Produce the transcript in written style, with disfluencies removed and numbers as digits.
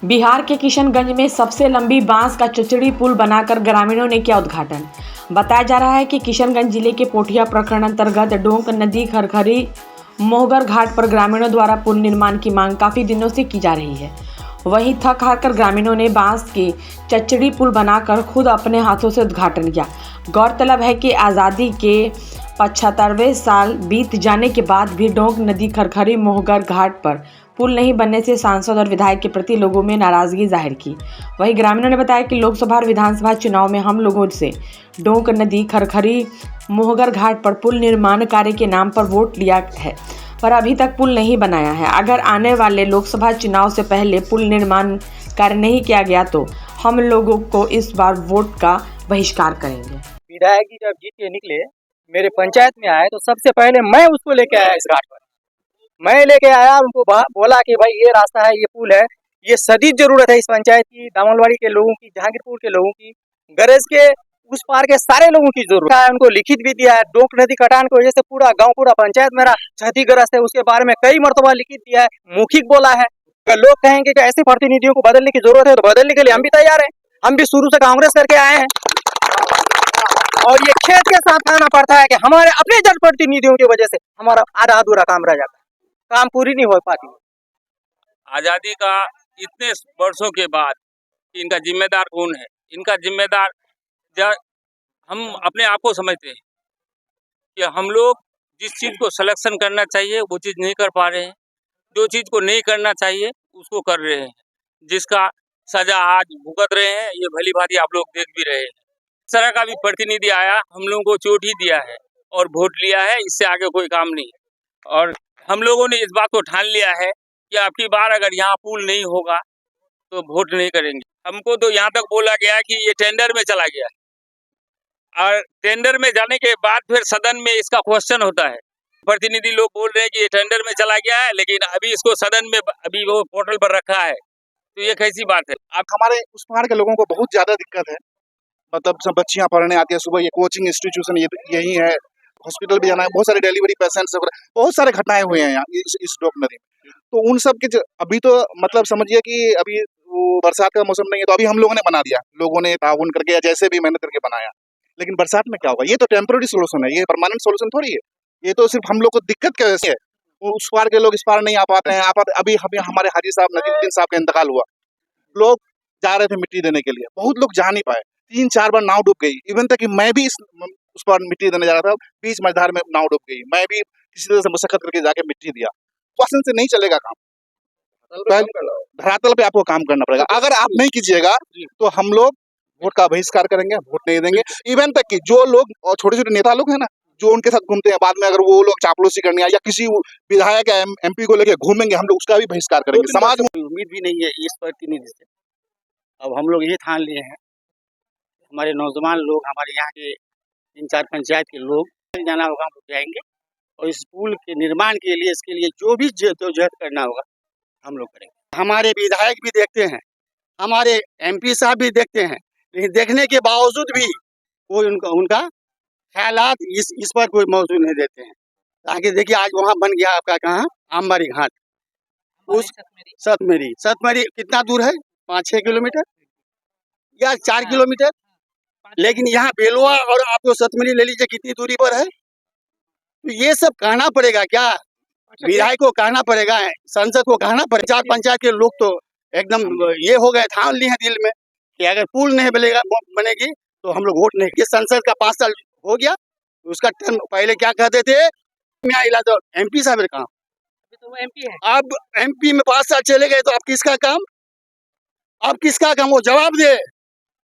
बिहार के किशनगंज में सबसे लंबी बांस का चचड़ी पुल बनाकर ग्रामीणों ने किया उद्घाटन। बताया जा रहा है कि किशनगंज जिले के पोठिया प्रखंड अंतर्गत डोंक नदी खरखरी मोहगर घाट पर ग्रामीणों द्वारा पुल निर्माण की मांग काफी दिनों से की जा रही है। वहीं थक हार कर ग्रामीणों ने बांस की चचड़ी पुल बनाकर खुद अपने हाथों से उद्घाटन किया। गौरतलब है कि आज़ादी के 75वें साल बीत जाने के बाद भी डोंक नदी खरखरी मोहगर घाट पर पुल नहीं बनने से सांसद और विधायक के प्रति लोगों में नाराजगी जाहिर की। वहीं ग्रामीणों ने बताया कि लोकसभा और विधानसभा चुनाव में हम लोगों से डोंक नदी खरखरी मोहगर घाट पर पुल निर्माण कार्य के नाम पर वोट लिया है, पर अभी तक पुल नहीं बनाया है। अगर आने वाले लोकसभा चुनाव से पहले पुल निर्माण कार्य नहीं किया गया तो हम लोगों को इस बार वोट का बहिष्कार करेंगे। विधायक जी जब जीत के निकले मेरे पंचायत में आए तो सबसे पहले मैं उसको लेके आया इस घाट पर। मैं लेके आया, उनको बोला कि भाई ये रास्ता है, ये पुल है, ये सदीद जरूरत है इस पंचायत की, दामलवाड़ी के लोगों की, जहांगीरपुर के लोगों की, गरज के उस पार के सारे लोगों की जरूरत है। उनको लिखित भी दिया है। डोंक नदी कटान की वजह से पूरा गांव, पूरा पंचायत मेरा क्षतिग्रस्त है, उसके बारे में कई मरतबा लिखित दिया है, मौखिक बोला है। अगर लोग कहेंगे कि ऐसे प्रतिनिधियों को बदलने की जरूरत है तो बदलने के लिए हम भी तैयार हैं। हम भी शुरू से कांग्रेस करके आए हैं और ये खेत के साथ कहना पड़ता है कि हमारे अपने जनप्रतिनिधियों की वजह से हमारा आधा अधूरा काम रह जाता है, काम पूरी नहीं हो पाती। आज़ादी का इतने वर्षों के बाद इनका जिम्मेदार कौन है? इनका जिम्मेदार हम अपने आप को समझते हैं कि हम लोग जिस चीज़ को सिलेक्शन करना चाहिए वो चीज़ नहीं कर पा रहे हैं, जो चीज़ को नहीं करना चाहिए उसको कर रहे हैं, जिसका सजा आज भुगत रहे हैं। ये भली भांति आप लोग देख भी रहे हैं। इस तरह का भी प्रतिनिधि आया, हम लोगों को चोट ही दिया है और वोट लिया है, इससे आगे कोई काम नहीं। और हम लोगों ने इस बात को ठान लिया है कि अब की बार अगर यहाँ पुल नहीं होगा तो वोट नहीं करेंगे। हमको तो यहाँ तक बोला गया कि ये टेंडर में चला गया और टेंडर में जाने के बाद फिर सदन में इसका क्वेश्चन होता है। प्रतिनिधि लोग बोल रहे हैं कि ये टेंडर में चला गया है, लेकिन अभी इसको सदन में अभी वो पोर्टल पर रखा है, तो ये कैसी बात है? अब हमारे उस पहाड़ के लोगों को बहुत ज्यादा दिक्कत है। मतलब सब बच्चियां पढ़ने आती है सुबह, ये कोचिंग इंस्टीट्यूशन यही है, हॉस्पिटल भी जाना है, बहुत सारे डिलीवरी पेशेंट्स, बहुत सारे घटनाएं हुए हैं यहाँ इस डोंक नदी में। तो उन सब के अभी तो मतलब समझिए कि अभी वो बरसात का मौसम नहीं है, तो अभी हम लोगों ने बना दिया, लोगों ने ताउन करके या जैसे भी मेहनत करके बनाया। लेकिन बरसात में क्या होगा? ये तो टेम्पोररी सोल्यूशन है, ये परमानेंट सोल्यूशन थोड़ी है। ये तो सिर्फ हम लोग को दिक्कत की वजह से है। उस पार के लोग इस पार नहीं आ पाते हैं। अभी हमारे हाजी साहब नजीमुद्दीन साहब का इंतकाल हुआ, लोग जा रहे थे मिट्टी देने के लिए, बहुत लोग जा नहीं पाए, 3-4 बार नाव डूब गई। इवन तक कि मैं भी उस पर मिट्टी देने जा रहा था, बीच मझधार में नाव डूब गई। मैं भी किसी तरह से मशक्कत करके जाके मिट्टी दिया। क्वेश्चन से नहीं चलेगा काम, धरातल पे आपको काम करना पड़ेगा। अगर आप नहीं कीजिएगा तो हम लोग वोट का बहिष्कार करेंगे, वोट नहीं देंगे। इवन तक कि जो लोग और छोटे छोटे नेता लोग हैं ना, जो उनके साथ घूमते हैं, बाद में अगर वो लोग चापलूसी करने या किसी विधायक या MP को लेके घूमेंगे, हम लोग उसका भी बहिष्कार करेंगे। समाज में उम्मीद भी नहीं है इस प्रतिनिधि से। अब हम लोग ये ठान लिए हैं, हमारे नौजवान लोग, हमारे यहाँ के 3-4 पंचायत के लोग जाना होगा, हम जाएंगे और इस पुल के निर्माण के लिए, इसके लिए जो भी जहद करना होगा हम लोग करेंगे। हमारे विधायक भी देखते हैं, हमारे MP साहब भी देखते हैं, लेकिन देखने के बावजूद भी कोई उनका ख्यालात इस पर कोई मौजूद नहीं देते हैं। ताकि देखिए आज वहाँ बन गया आपका कहाँ, आमबाड़ी घाट, उस सतमेरी कितना दूर है? 5-6 किलोमीटर या 4 किलोमीटर। लेकिन यहाँ बेलवा और आपको सतमेरी ले लीजिए, कितनी दूरी पर है। तो ये सब कहना पड़ेगा क्या? विधायक को कहना पड़ेगा, संसद को कहना पड़ेगा। पंचायत के लोग तो एकदम ये हो गए, ठान लिए हैं दिल में कि अगर पुल नहीं बनेगी तो हम लोग वोट नहीं। ये संसद का 5 साल हो गया, उसका टर्म पहले क्या कहते थे, तो MP साहब का काम, तो वो MP है। अब MP में 5 साल चले गए तो अब किसका काम? वो जवाब दे।